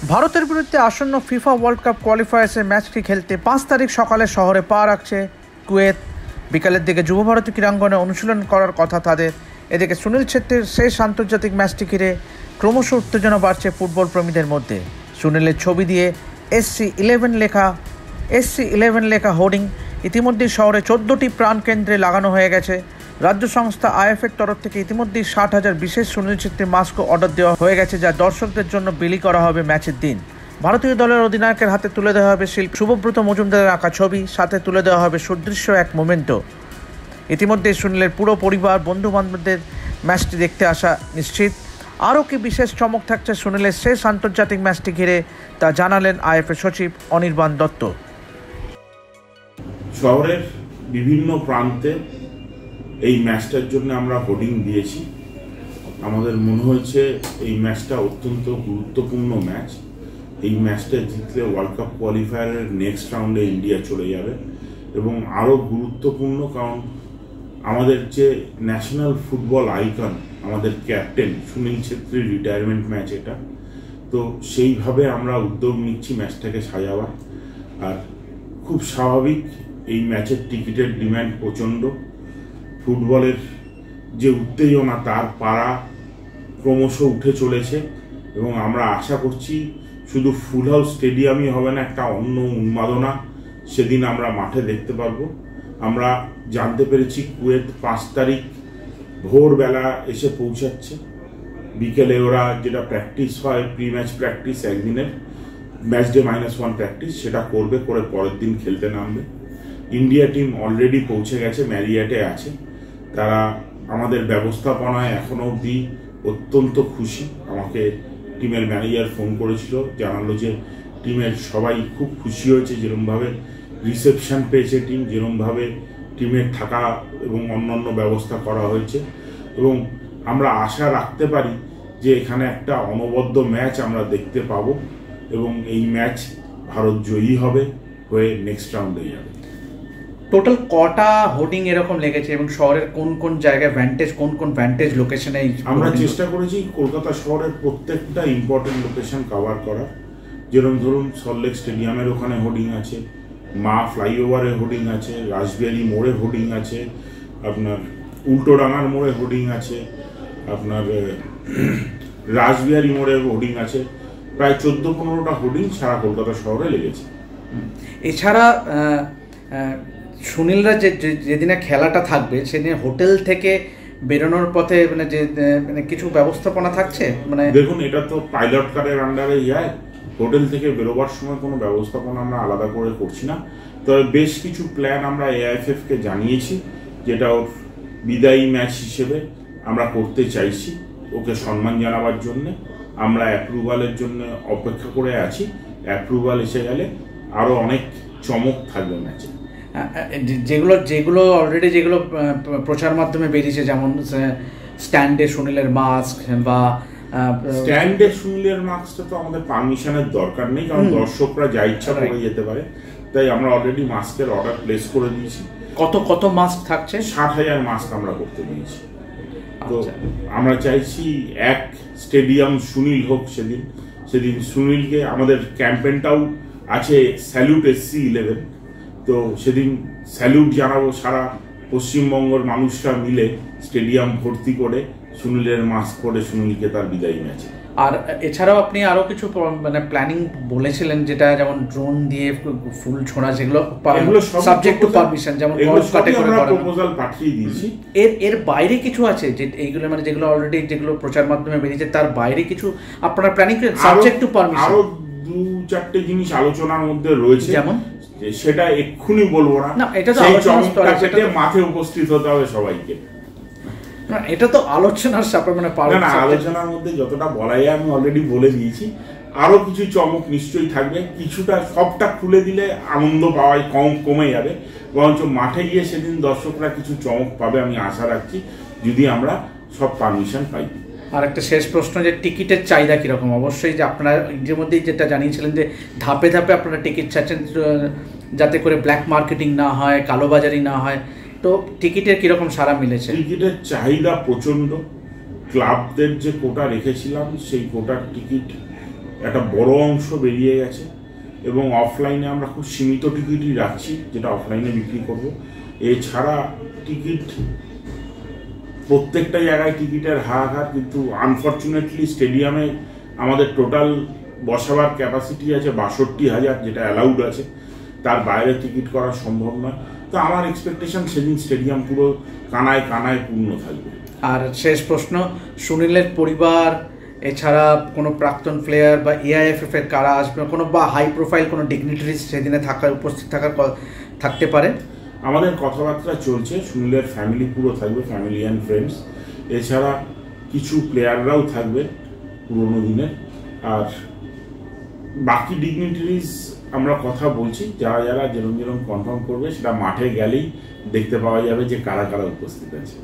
ভারতের বিরুদ্ধে আসন্ন ফিফা ওয়ার্ল্ড কাপ কোয়ালিফায়ার্সের ম্যাচটি খেলতে 5 তারিখ সকালে শহরে পা রাখছে কুয়েত। বিকালের দিকে যুব ভারতী ক্রীড়াঙ্গনে অনুশীলন করার কথা তাদের। এদিকে সুনীল ছেত্রীর শেষ আন্তর্জাতিক ম্যাচটি ঘিরে ক্রমশ উত্তেজনা বাড়ছে ফুটবল প্রেমীদের মধ্যে। সুনীলের ছবি দিয়ে SC11 লেখা হোর্ডিং ইতিমধ্যেই শহরে 14টি প্রাণকেন্দ্রে লাগানো হয়ে গেছে। রাজ্য সংস্থা আইএফের তরফ থেকে ইতিমধ্যেই 60,000 বিশেষ সুনীল ছেত্রী মাস্কও অর্ডার দেওয়া হয়ে গেছে, যা দর্শকদের জন্য বিলি করা হবে ম্যাচের দিন। ভারতীয় দলের অধিনায়কের হাতে তুলে দেওয়া হবে শিল্পী শুভব্রত মজুমদারের আঁকা ছবি, সাথে তুলে দেওয়া হবে সুদৃশ্য এক মোমেন্টো। ইতিমধ্যেই সুনীলের পুরো পরিবার বন্ধু বান্ধবদের ম্যাচটি দেখতে আসা নিশ্চিত। আরও কি বিশেষ চমক থাকছে সুনীলের শেষ আন্তর্জাতিক ম্যাচটি ঘিরে, তা জানালেন আইএফএ সচিব অনির্বাণ দত্ত। শহরের বিভিন্ন প্রান্তে এই ম্যাচটার জন্য আমরা হোর্ডিং দিয়েছি। আমাদের মনে হয়েছে এই ম্যাচটা অত্যন্ত গুরুত্বপূর্ণ ম্যাচ। এই ম্যাচটা জিতলে ওয়ার্ল্ড কাপ কোয়ালিফায়ারের নেক্সট রাউন্ডে ইন্ডিয়া চলে যাবে, এবং আরও গুরুত্বপূর্ণ কারণ আমাদের যে ন্যাশনাল ফুটবল আইকন, আমাদের ক্যাপ্টেন সুনীল ছেত্রীর রিটায়ারমেন্ট ম্যাচ এটা। তো সেইভাবে আমরা উদ্যোগ নিচ্ছি ম্যাচটাকে সাজাবার। আর খুব স্বাভাবিক, এই ম্যাচের টিকিটের ডিম্যান্ড প্রচণ্ড। ফুটবলের যে উত্তেজনা তার পারা ক্রমশ উঠে চলেছে, এবং আমরা আশা করছি শুধু ফুল হাউস স্টেডিয়ামই হবে না, একটা অন্য উন্মাদনা সেদিন আমরা মাঠে দেখতে পারবো। আমরা জানতে পেরেছি কুয়েত 5 তারিখ ভোরবেলা এসে পৌঁছাচ্ছে। বিকেলে ওরা যেটা প্র্যাকটিস হয়, প্রি ম্যাচ প্র্যাকটিস, একদিনের ম্যাচ ডে -1 প্র্যাকটিস, সেটা করবে, করে পরের দিন খেলতে নামবে। ইন্ডিয়া টিম অলরেডি পৌঁছে গেছে, ম্যারিয়াটে আছে। তারা আমাদের ব্যবস্থাপনায় এখনো অবধি অত্যন্ত খুশি। আমাকে টিমের ম্যানেজার ফোন করেছিল, জানালো যে টিমের সবাই খুব খুশি হয়েছে, যেরকমভাবে রিসেপশন পেয়েছে টিম, যেরকমভাবে টিমের থাকা এবং অন্যান্য ব্যবস্থা করা হয়েছে। এবং আমরা আশা রাখতে পারি যে এখানে একটা অনবদ্য ম্যাচ আমরা দেখতে পাবো, এবং এই ম্যাচ ভারত জয়ী হবে, হয়ে নেক্সট রাউন্ডে যাবে। টোটাল কটা হোর্ডিং এরকম লেগেছে, এবং শহরের কোন কোন জায়গায় কোন কোন ভ্যান্টেজ লোকেশনে? আমরা চেষ্টা করেছি কলকাতা শহরের প্রত্যেকটা ইম্পর্টেন্ট লোকেশন কভার করা। যেরকম ধরুন, সল্টলেক স্টেডিয়ামের ওখানে হোর্ডিং আছে, মা ফ্লাইওভারে হোর্ডিং আছে, রাসবিহারী মোড়ে হোর্ডিং আছে, আপনার উল্টোডাঙার মোড়ে হোর্ডিং আছে, আপনার রাসবিহারী মোড়ে হোর্ডিং আছে। প্রায় 14-15টা হোর্ডিং সারা কলকাতা শহরে লেগেছে। এছাড়া সুনীলরা যেদিনে খেলাটা থাকবে সেদিন হোটেল থেকে বেরোনোর পথে মানে কিছু ব্যবস্থাপনা থাকছে? মানে দেখুন, এটা তো পাইলট কারের আন্ডারে যায়। হোটেল থেকে বেরোবার সময় কোনো ব্যবস্থাপনা আমরা আলাদা করে করছি না। তবে বেশ কিছু প্ল্যান আমরা AIFF-কে জানিয়েছি, যেটা ওর বিদায়ী ম্যাচ হিসেবে আমরা করতে চাইছি, ওকে সম্মান জানাবার জন্য। আমরা অ্যাপ্রুভালের জন্য অপেক্ষা করে আছি। অ্যাপ্রুভাল এসে গেলে আরও অনেক চমক থাকবে ম্যাচে। যেগুলো অলরেডি যেগুলো প্রচার মাধ্যমে বেরিয়েছে, যেমন স্ট্যান্ডে সুনীলের মাস্ক, বা স্ট্যান্ডে সুনীলের মাস্কটা তো আমাদের পারমিশনের দরকার নেই, কারণ দর্শকরা যা ইচ্ছা করে যেতে পারে। তাই আমরা অলরেডি মাস্কের অর্ডার প্লেস করে দিয়েছি। কত মাস্ক থাকছে? 60,000 মাস্ক আমরা করতে দিয়েছি। তো আমরা চাইছি এক স্টেডিয়াম সুনীল হোক সেদিন সুনীলকে। আমাদের ক্যাম্পেনটাও আছে স্যালুট SC11। তো সেদিন স্যালুট জানাবো, সারা পশ্চিমবঙ্গের মানুষরা মিলে স্টেডিয়াম ভর্তি করে সুনীলের মাস্ক পরে সুনীলকে তার বিদায়ী ম্যাচে। আর এছাড়াও আপনি আরো কিছু মানে প্ল্যানিং বলেছিলেন, যেটা যেমন ড্রোন দিয়ে ফুল ছোঁড়া, যেগুলো সাবজেক্ট টু পারমিশন, যেমন প্রপোজাল পাঠিয়ে দিয়েছি। এর বাইরে কিছু আছে যে এইগুলো, মানে যেগুলো অলরেডি যেগুলো প্রচার মাধ্যমে বেরিয়েছে, তার বাইরে কিছু আপনারা প্ল্যানিং করেন সাবজেক্ট টু পারমিশন? আরো 2-4টে জিনিস আলোচনার মধ্যে রয়েছে, যেমন সেটা এক্ষুনি বলবো না। এটা তো মাঠে উপস্থিত হতে হবে সবাইকে। এটা তো আলোচনার সাপে, মানে আলোচনার মধ্যে যতটা বলা যায় আমি অলরেডি বলে দিয়েছি। আরো কিছু চমক নিশ্চয়ই থাকবে। কিছুটা, সবটা খুলে দিলে আনন্দ পাওয়াই কমে যাবে, বরঞ্চ মাঠে গিয়ে সেদিন দর্শকরা কিছু চমক পাবে আমি আশা রাখছি, যদি আমরা সব পারমিশন পাই। আর একটা শেষ প্রশ্ন, যে টিকিটের চাহিদা কিরকম? অবশ্যই যে আপনারা ইন্ডিয়ার মধ্যেই যেটা জানিয়েছিলেন যে ধাপে ধাপে আপনারা টিকিট চাচ্ছেন, যাতে করে ব্ল্যাক মার্কেটিং না হয়, কালোবাজারি না হয়। তো টিকিটের কিরকম সাড়া মিলেছে? টিকিটের চাহিদা প্রচণ্ড। ক্লাবদের যে কোটা রেখেছিলাম সেই কোটার টিকিট একটা বড় অংশ বেরিয়ে গেছে এবং অফলাইনে আমরা খুব সীমিত টিকিটই রাখছি, যেটা অফলাইনে বিক্রি করব। এছাড়া টিকিট প্রত্যেকটা জায়গায় টিকিটের হাহাকার, কিন্তু আনফর্চুনেটলি স্টেডিয়ামে আমাদের টোটাল বসাবার ক্যাপাসিটি আছে ৬২,০০০, যেটা অ্যালাউড আছে, তার বাইরে টিকিট করা সম্ভব নয়। তো আমার এক্সপেকটেশন সেদিন স্টেডিয়াম পুরো কানায় কানায় পূর্ণ থাকবে। আর শেষ প্রশ্ন, সুনীলের পরিবার এছাড়া কোনো প্রাক্তন প্লেয়ার বা এআইএফএফ এর কারা আসবে, কোনো বা হাই প্রোফাইল কোনো ডিগনিটারিজ সেদিনে উপস্থিত থাকতে পারে? আমাদের কথাবার্তা চলছে, সুনীলের ফ্যামিলি পুরো থাকবে, ফ্যামিলি অ্যান্ড ফ্রেন্ডস। এছাড়া কিছু প্লেয়াররাও থাকবে পুরোনো দিনের। আর বাকি ডিগনিটারিজ আমরা কথা বলছি, যারা যারা যেরকম যেরকম কনফার্ম করবে সেটা মাঠে গেলেই দেখতে পাওয়া যাবে যে কারা কারা উপস্থিত আছে।